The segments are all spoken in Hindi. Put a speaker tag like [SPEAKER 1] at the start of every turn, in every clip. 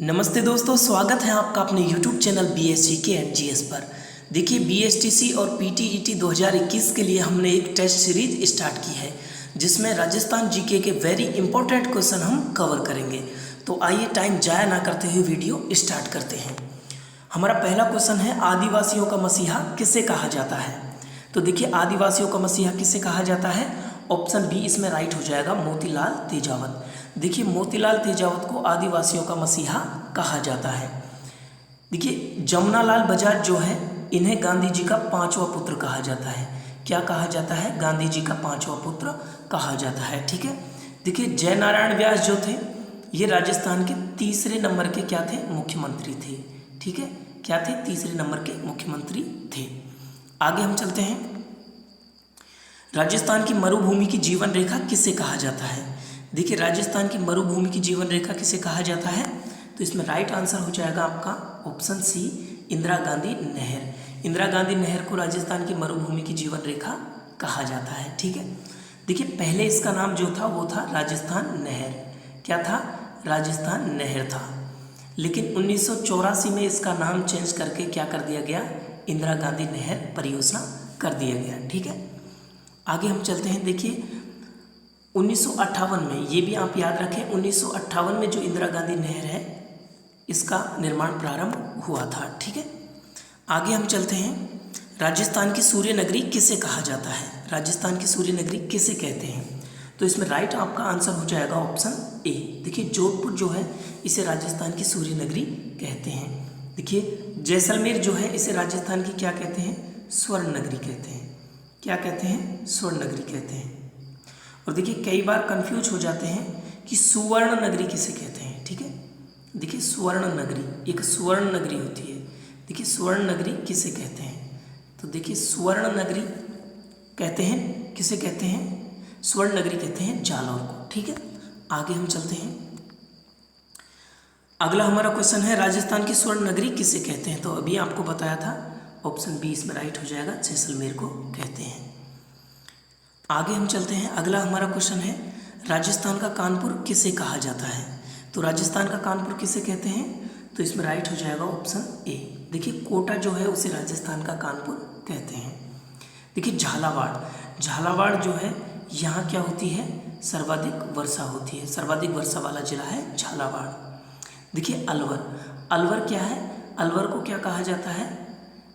[SPEAKER 1] नमस्ते दोस्तों, स्वागत है आपका अपने YouTube channel BSGK and GS पर। देखिए, BSTC और PTET 2021 के लिए हमने एक टेस्ट सीरीज स्टार्ट की है जिसमें राजस्थान जीके के वेरी इंपॉर्टेंट क्वेश्चन हम कवर करेंगे। तो आइए टाइम जाया ना करते हुए वीडियो स्टार्ट करते हैं। हमारा पहला क्वेश्चन है, आदिवासियों का मसीहा किसे कहा जाता है। तो देखिए, आदिवासियों का मसीहा किसे कहा जाता है। ऑप्शन बी इसमें राइट हो जाएगा, मोतीलाल तेजावत। देखिए, मोतीलाल तेजावत को आदिवासियों का मसीहा कहा जाता है। देखिए, जमुनालाल बजाज जो है, इन्हें गांधी जी का पांचवा पुत्र कहा जाता है। क्या कहा जाता है? गांधी जी का पांचवा पुत्र कहा जाता है। ठीक है। देखिए, जयनारायण व्यास जो थे, ये राजस्थान के तीसरे नंबर के क्या थे? मुख्यमंत्री थे। ठीक है, क्या थे? तीसरे नंबर के मुख्यमंत्री थे। आगे हम चलते हैं। राजस्थान की मरुभूमि की जीवन रेखा किसे कहा जाता है। देखिए, राजस्थान की मरुभूमि की जीवन रेखा किसे कहा जाता है, तो इसमें राइट आंसर हो जाएगा आपका ऑप्शन सी, इंदिरा गांधी नहर। इंदिरा गांधी नहर को राजस्थान की मरुभूमि की जीवन रेखा कहा जाता है। ठीक है। देखिए, पहले इसका नाम जो था वो था राजस्थान नहर। क्या था? राजस्थान नहर था। लेकिन 1984 में इसका नाम चेंज करके क्या कर दिया गया? इंदिरा गांधी नहर परियोजना कर दिया गया। ठीक है। आगे हम चलते हैं। देखिए, 1958 में, ये भी आप याद रखें, 1958 में जो इंदिरा गांधी नहर है, इसका निर्माण प्रारंभ हुआ था। ठीक है। आगे हम चलते हैं। राजस्थान की सूर्य नगरी किसे कहा जाता है। राजस्थान की सूर्य नगरी किसे कहते हैं, तो इसमें राइट आपका आंसर हो जाएगा ऑप्शन ए। देखिए, जोधपुर जो है, इसे राजस्थान की सूर्य नगरी कहते हैं। देखिए, जैसलमेर जो है, इसे राजस्थान की क्या कहते हैं? स्वर्ण नगरी कहते हैं। क्या कहते हैं? स्वर्ण नगरी कहते हैं। और देखिए, कई बार कंफ्यूज हो जाते हैं कि सुवर्ण नगरी किसे कहते हैं। ठीक है। देखिए, स्वर्ण नगरी, एक स्वर्ण नगरी होती है। देखिए, स्वर्ण नगरी किसे कहते हैं, तो देखिए, स्वर्ण नगरी कहते हैं, किसे कहते हैं? स्वर्ण नगरी कहते हैं जालौर को। ठीक है। आगे हम चलते हैं। अगला हमारा क्वेश्चन है, राजस्थान की स्वर्ण नगरी किसे कहते हैं। तो अभी आपको बताया था, ऑप्शन बी इसमें राइट हो जाएगा, जैसलमेर को कहते हैं। आगे हम चलते हैं। अगला हमारा क्वेश्चन है, राजस्थान का कानपुर किसे कहा जाता है। तो राजस्थान का कानपुर किसे कहते हैं, तो इसमें राइट हो जाएगा ऑप्शन ए। देखिए, कोटा जो है, उसे राजस्थान का कानपुर कहते हैं। देखिए, झालावाड़, झालावाड़ जो है, यहाँ क्या होती है? सर्वाधिक वर्षा होती है। सर्वाधिक वर्षा वाला जिला है झालावाड़। देखिए, अलवर, अलवर क्या है? अलवर को क्या कहा जाता है?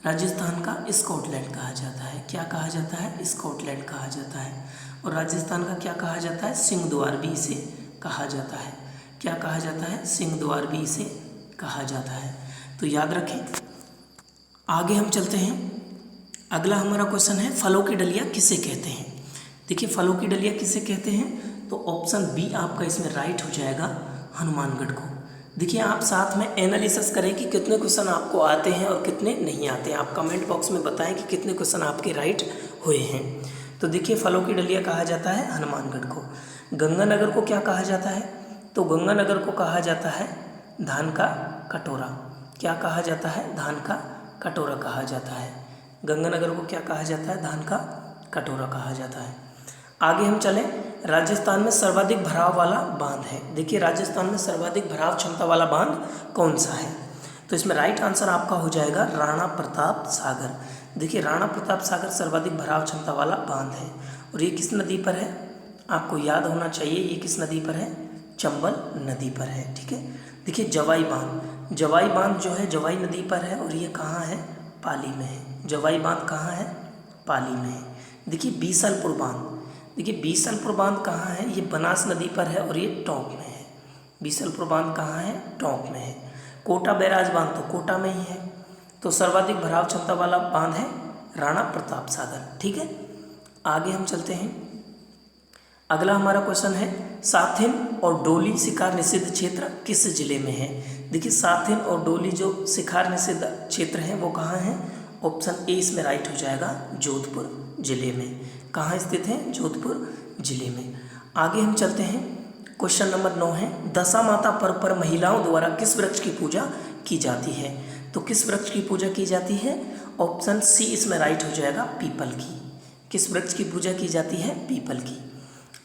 [SPEAKER 1] राजस्थान का स्कॉटलैंड कहा जाता है। क्या कहा जाता है? स्कॉटलैंड कहा जाता है। और राजस्थान का क्या कहा जाता है? सिंहद्वार भी इसे कहा जाता है। क्या कहा जाता है? सिंहद्वार भी इसे कहा जाता है। तो याद रखें। आगे हम चलते हैं। अगला हमारा क्वेश्चन है, फलों की डलिया किसे कहते हैं। देखिए, फलों की डलिया किसे कहते हैं, तो ऑप्शन बी आपका इसमें राइट हो जाएगा, हनुमानगढ़ को। देखिए, आप साथ में एनालिसिस करें कि कितने क्वेश्चन आपको आते हैं और कितने नहीं आते हैं। आप कमेंट बॉक्स में बताएं कि कितने क्वेश्चन आपके राइट हुए हैं। तो देखिए, फलों की डलिया कहा जाता है हनुमानगढ़ को। गंगानगर को क्या कहा जाता है, तो गंगानगर को कहा जाता है धान का कटोरा। क्या कहा जाता है? धान का कटोरा कहा जाता है। गंगानगर को क्या कहा जाता है? धान का कटोरा कहा जाता है। आगे हम चलें। राजस्थान में सर्वाधिक भराव वाला बांध है। देखिए, राजस्थान में सर्वाधिक भराव क्षमता वाला बांध कौन सा है, तो इसमें राइट आंसर आपका हो जाएगा राणा प्रताप सागर। देखिए, राणा प्रताप सागर सर्वाधिक भराव क्षमता वाला बांध है। और ये किस नदी पर है? आपको याद होना चाहिए, ये किस नदी पर है? चंबल नदी पर है। ठीक है। देखिए, जवाई बांध, जवाई बांध जो है, जवाई नदी पर है, और ये कहाँ है? पाली में है। जवाई बांध कहाँ है? पाली में है। देखिए, बीसलपुर बांध, देखिए, बीसलपुर बांध कहाँ है? ये बनास नदी पर है, और ये टोंक में है। बीसलपुर बांध कहाँ है? टोंक में है। कोटा बैराज बांध तो कोटा में ही है। तो सर्वाधिक भराव क्षमता वाला बांध है राणा प्रताप सागर। ठीक है। आगे हम चलते हैं। अगला हमारा क्वेश्चन है, साथिन और डोली शिकार निषिद्ध क्षेत्र किस जिले में है। देखिए, साथिन और डोली जो शिकार निषिद्ध क्षेत्र है, वो कहाँ है? ऑप्शन ए इसमें राइट हो जाएगा, जोधपुर जिले में। कहाँ स्थित है? जोधपुर जिले में। आगे हम चलते हैं। क्वेश्चन नंबर 9 है, दशा माता पर्व पर महिलाओं द्वारा किस वृक्ष की पूजा की जाती है। तो किस वृक्ष की पूजा की जाती है? ऑप्शन सी इसमें राइट हो जाएगा, पीपल की। किस वृक्ष की पूजा की जाती है? पीपल की।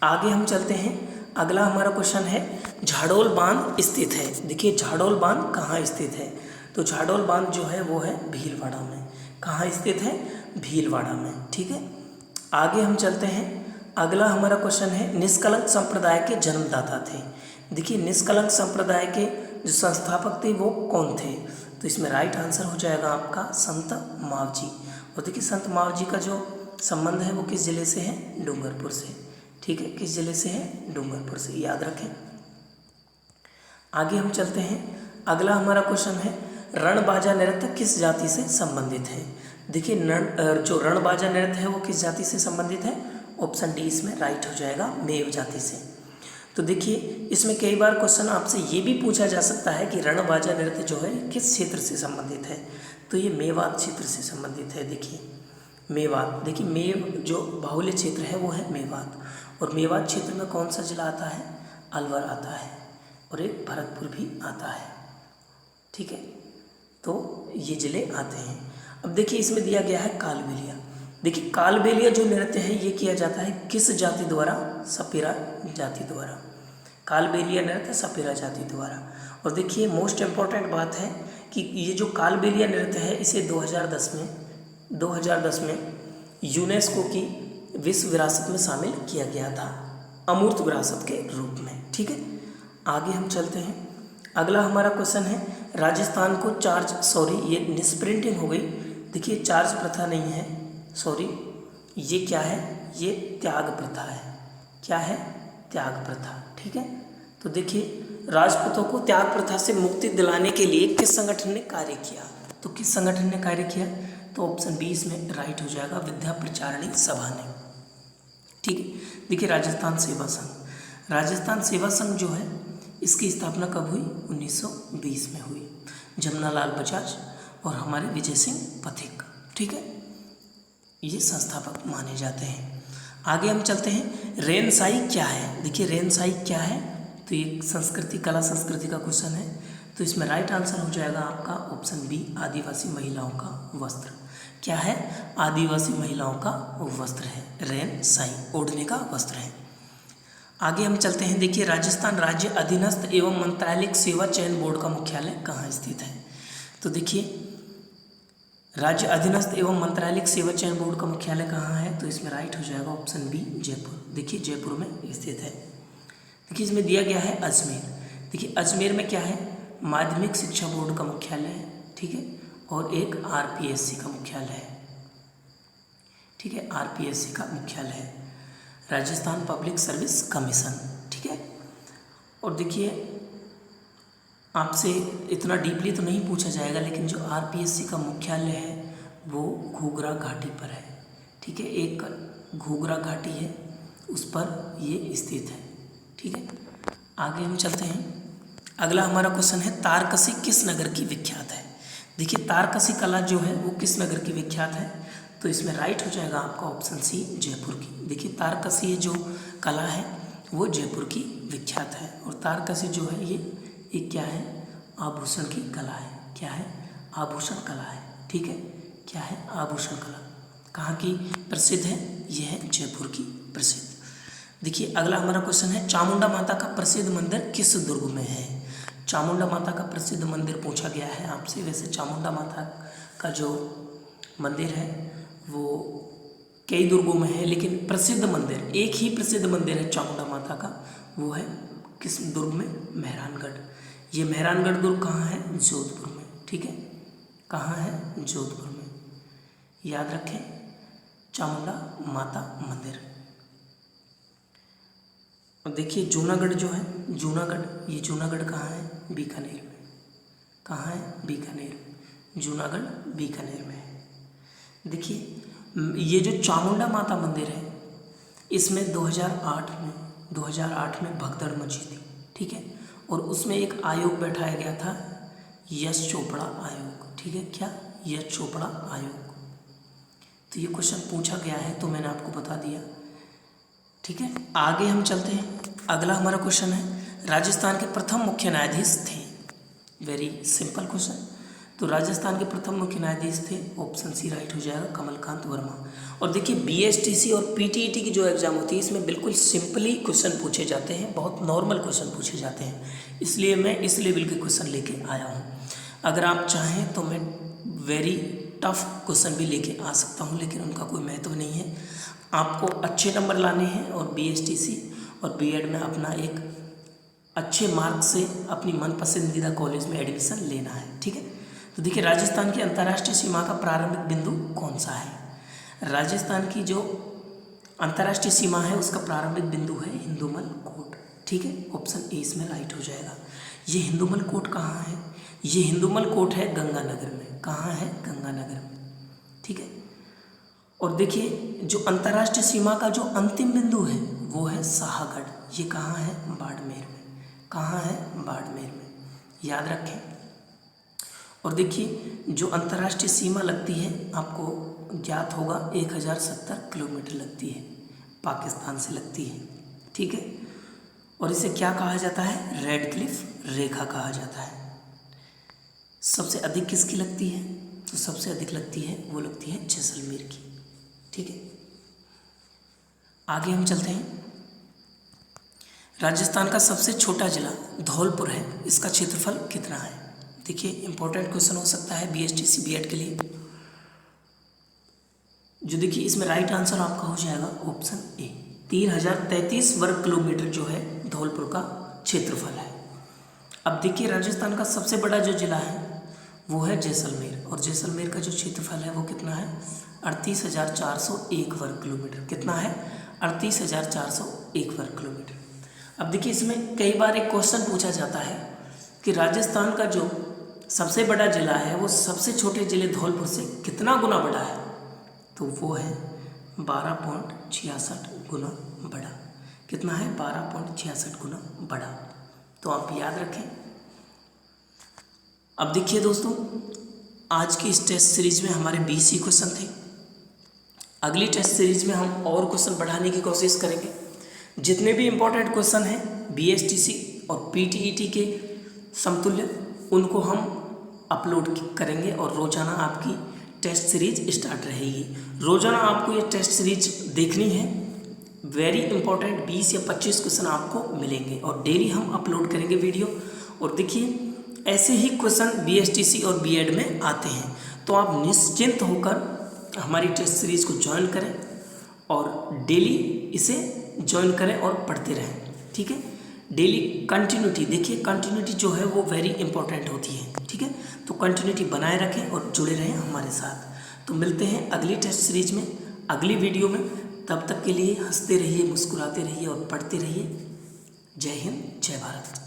[SPEAKER 1] आगे हम चलते हैं। अगला हमारा क्वेश्चन है झाडोल बांध स्थित है। देखिए झाडोल बांध कहाँ स्थित है, तो झाडोल बांध जो है वो है भीलवाड़ा में। कहाँ स्थित है, भीलवाड़ा में। ठीक है, आगे हम चलते हैं। अगला हमारा क्वेश्चन है निष्कलंक संप्रदाय के जन्मदाता थे। देखिए निष्कलंक संप्रदाय के जो संस्थापक थे वो कौन थे, तो इसमें राइट आंसर हो जाएगा आपका संत मावजी। और देखिए संत मावजी का जो संबंध है वो किस जिले से है, डूंगरपुर से। ठीक है, किस जिले से है, डूंगरपुर से, याद रखें। आगे हम चलते हैं। अगला हमारा क्वेश्चन है रणबाजा नृत्य किस जाति से संबंधित है। देखिए जो रणबाजा नृत्य है वो किस जाति से संबंधित है, ऑप्शन डी इसमें राइट हो जाएगा, मेव जाति से। तो देखिए इसमें कई बार क्वेश्चन आपसे ये भी पूछा जा सकता है कि रणबाजा नृत्य जो है किस क्षेत्र से संबंधित है, तो ये मेवात क्षेत्र से संबंधित है। देखिए मेवात, देखिए मेव जो बाहुल्य क्षेत्र है वो है मेवात, और मेवात क्षेत्र में कौन सा जिला आता है, अलवर आता है, और एक भरतपुर भी आता है। ठीक है, तो ये जिले आते हैं। अब देखिए इसमें दिया गया है कालबेलिया। देखिए कालबेलिया जो नृत्य है ये किया जाता है किस जाति द्वारा, सपेरा जाति द्वारा। कालबेलिया नृत्य सपेरा जाति द्वारा। और देखिए मोस्ट इम्पॉर्टेंट बात है कि ये जो कालबेलिया नृत्य है इसे 2010 में यूनेस्को की विश्व विरासत में शामिल किया गया था, अमूर्त विरासत के रूप में। ठीक है, आगे हम चलते हैं। अगला हमारा क्वेश्चन है राजस्थान को ये निष्प्रिंटिंग हो गई। देखिए चार्ज प्रथा नहीं है, सॉरी, ये क्या है, ये त्याग प्रथा है। क्या है, त्याग प्रथा। ठीक है, तो देखिए राजपूतों को त्याग प्रथा से मुक्ति दिलाने के लिए किस संगठन ने कार्य किया, तो किस संगठन ने कार्य किया, तो ऑप्शन बी इसमें राइट हो जाएगा, विद्या प्रचारिणी सभा ने। ठीक है, देखिए राजस्थान सेवा संघ। राजस्थान सेवा संघ जो है इसकी स्थापना कब हुई, 1920 में हुई, जमनालाल बजाज और हमारे विजय सिंह पथिक। ठीक है, ये संस्थापक माने जाते हैं। आगे हम चलते हैं। रेनसाई क्या है। देखिए रेनसाई क्या है, तो ये संस्कृति, कला संस्कृति का क्वेश्चन है, तो इसमें राइट आंसर हो जाएगा आपका ऑप्शन बी, आदिवासी महिलाओं का वस्त्र। क्या है, आदिवासी महिलाओं का वस्त्र है, रेनसाई ओढ़ने का वस्त्र है। आगे हम चलते हैं। देखिए राजस्थान राज्य अधीनस्थ एवं मंत्रालयिक सेवा चयन बोर्ड का मुख्यालय कहाँ स्थित है, तो देखिए राज्य अधीनस्थ एवं मंत्रालयिक सेवा चयन बोर्ड का मुख्यालय कहाँ है, तो इसमें राइट हो जाएगा ऑप्शन बी, जयपुर। देखिए जयपुर में स्थित है। देखिए इसमें दिया गया है अजमेर। देखिए अजमेर में क्या है, माध्यमिक शिक्षा बोर्ड का मुख्यालय है। ठीक है, और एक आरपीएससी का मुख्यालय है। ठीक है, आरपीएससी का मुख्यालय है, राजस्थान पब्लिक सर्विस कमीशन। ठीक है, और देखिए आपसे इतना डीपली तो नहीं पूछा जाएगा, लेकिन जो आरपीएससी का मुख्यालय है वो घूघरा घाटी पर है। ठीक है, एक घूघरा घाटी है उस पर ये स्थित है। ठीक है, आगे हम चलते हैं। अगला हमारा क्वेश्चन है तारकसी किस नगर की विख्यात है। देखिए तारकसी कला जो है वो किस नगर की विख्यात है, तो इसमें राइट हो जाएगा आपका ऑप्शन सी, जयपुर की। देखिए तारकसी जो कला है वो जयपुर की विख्यात है, और तारकसी जो है ये क्या है, आभूषण की कला है। क्या है, आभूषण कला है। ठीक है, क्या है, आभूषण कला। कहाँ की प्रसिद्ध है, ये है जयपुर की प्रसिद्ध। देखिए अगला हमारा क्वेश्चन है चामुंडा माता का प्रसिद्ध मंदिर किस दुर्ग में है। चामुंडा माता का प्रसिद्ध मंदिर पूछा गया है आपसे। वैसे चामुंडा माता का जो मंदिर है वो कई दुर्गों में है, लेकिन प्रसिद्ध मंदिर, एक ही प्रसिद्ध मंदिर है चामुंडा माता का, वो है किस दुर्ग में, मेहरानगढ़। ये मेहरानगढ़ दुर्ग कहाँ है, जोधपुर में। ठीक है, कहाँ है, जोधपुर में। याद रखें, चामुंडा माता मंदिर। और देखिए जूनागढ़ जो है, जूनागढ़, ये जूनागढ़ कहाँ है, बीकानेर में। कहाँ है, बीकानेर, जूनागढ़ बीकानेर में है। देखिए ये जो चामुंडा माता मंदिर है इसमें 2008 में भगदड़ मची थी। ठीक है, और उसमें एक आयोग बैठाया गया था, यश चोपड़ा आयोग। ठीक है, क्या, यश चोपड़ा आयोग। तो ये क्वेश्चन पूछा गया है तो मैंने आपको बता दिया। ठीक है, आगे हम चलते हैं। अगला हमारा क्वेश्चन है राजस्थान के प्रथम मुख्य न्यायाधीश थे। Very simple question. तो राजस्थान के प्रथम मुख्य न्यायाधीश थे, ऑप्शन सी राइट हो जाएगा, कमलकांत वर्मा। और देखिए बीएसटीसी और पीटीईटी की जो एग्ज़ाम होती है इसमें बिल्कुल सिंपली क्वेश्चन पूछे जाते हैं, बहुत नॉर्मल क्वेश्चन पूछे जाते हैं, इसलिए मैं इस लेवल के क्वेश्चन लेके आया हूँ। अगर आप चाहें तो मैं वेरी टफ क्वेश्चन भी लेके आ सकता हूँ, लेकिन उनका कोई महत्व नहीं है। आपको अच्छे नंबर लाने हैं और बीएसटीसी और बीएड में अपना एक अच्छे मार्क्स से अपनी मन पसंदीदा कॉलेज में एडमिशन लेना है, ठीक है। तो देखिए राजस्थान की अंतर्राष्ट्रीय सीमा का प्रारंभिक बिंदु कौन सा है? राजस्थान की जो अंतर्राष्ट्रीय सीमा है उसका प्रारंभिक बिंदु है हिंदुमल कोट, ठीक है, ऑप्शन ए इसमें राइट हो जाएगा। ये हिंदुमल कोट कहाँ है? ये हिंदुमल कोट है गंगानगर में। कहाँ है? गंगानगर में, ठीक है। और देखिए जो अंतर्राष्ट्रीय सीमा का जो अंतिम बिंदु है वो है शाहगढ़। ये कहाँ है? बाड़मेर में। कहाँ है? बाड़मेर में, याद रखें। और देखिए जो अंतर्राष्ट्रीय सीमा लगती है आपको ज्ञात होगा 1070 किलोमीटर लगती है, पाकिस्तान से लगती है, ठीक है। और इसे क्या कहा जाता है? रेड क्लिफ रेखा कहा जाता है। सबसे अधिक किसकी लगती है? तो सबसे अधिक लगती है वो लगती है जैसलमेर की, ठीक है। आगे हम चलते हैं। राजस्थान का सबसे छोटा जिला धौलपुर है, इसका क्षेत्रफल कितना है? देखिए इंपॉर्टेंट क्वेश्चन हो सकता है बीएसटीसी बीएड के लिए। जो देखिए इसमें राइट आंसर आपका हो जाएगा ऑप्शन ए, 3033 वर्ग किलोमीटर जो है धौलपुर का क्षेत्रफल है। अब देखिए राजस्थान का सबसे बड़ा जो जिला है वो है जैसलमेर, और जैसलमेर का जो क्षेत्रफल है वो कितना है? 38,401 वर्ग किलोमीटर। कितना है? 38,401 वर्ग किलोमीटर। अब देखिए इसमें कई बार एक क्वेश्चन पूछा जाता है कि राजस्थान का जो सबसे बड़ा जिला है वो सबसे छोटे जिले धौलपुर से कितना गुना बड़ा है? तो वो है 12.66 गुना बड़ा। कितना है? 12.66 गुना बड़ा। तो आप याद रखें। अब देखिए दोस्तों आज की इस टेस्ट सीरीज में हमारे 20 ही क्वेश्चन थे। अगली टेस्ट सीरीज में हम और क्वेश्चन बढ़ाने की कोशिश करेंगे। जितने भी इम्पोर्टेंट क्वेश्चन हैं बीएसटीसी और पीटीईटी के समतुल्य उनको हम अपलोड करेंगे और रोजाना आपकी टेस्ट सीरीज स्टार्ट रहेगी। रोजाना आपको ये टेस्ट सीरीज देखनी है। वेरी इंपॉर्टेंट 20 या 25 क्वेश्चन आपको मिलेंगे और डेली हम अपलोड करेंगे वीडियो। और देखिए ऐसे ही क्वेश्चन बीएसटीसी और बीएड में आते हैं, तो आप निश्चिंत होकर हमारी टेस्ट सीरीज को ज्वाइन करें और डेली इसे ज्वाइन करें और पढ़ते रहें, ठीक है। डेली कंटिन्यूटी, देखिए कंटिन्यूटी जो है वो वेरी इंपॉर्टेंट होती है, ठीक है। तो कंटिन्यूटी बनाए रखें और जुड़े रहें हमारे साथ। तो मिलते हैं अगली टेस्ट सीरीज में, अगली वीडियो में। तब तक के लिए हंसते रहिए, मुस्कुराते रहिए और पढ़ते रहिए। जय हिंद, जय भारत।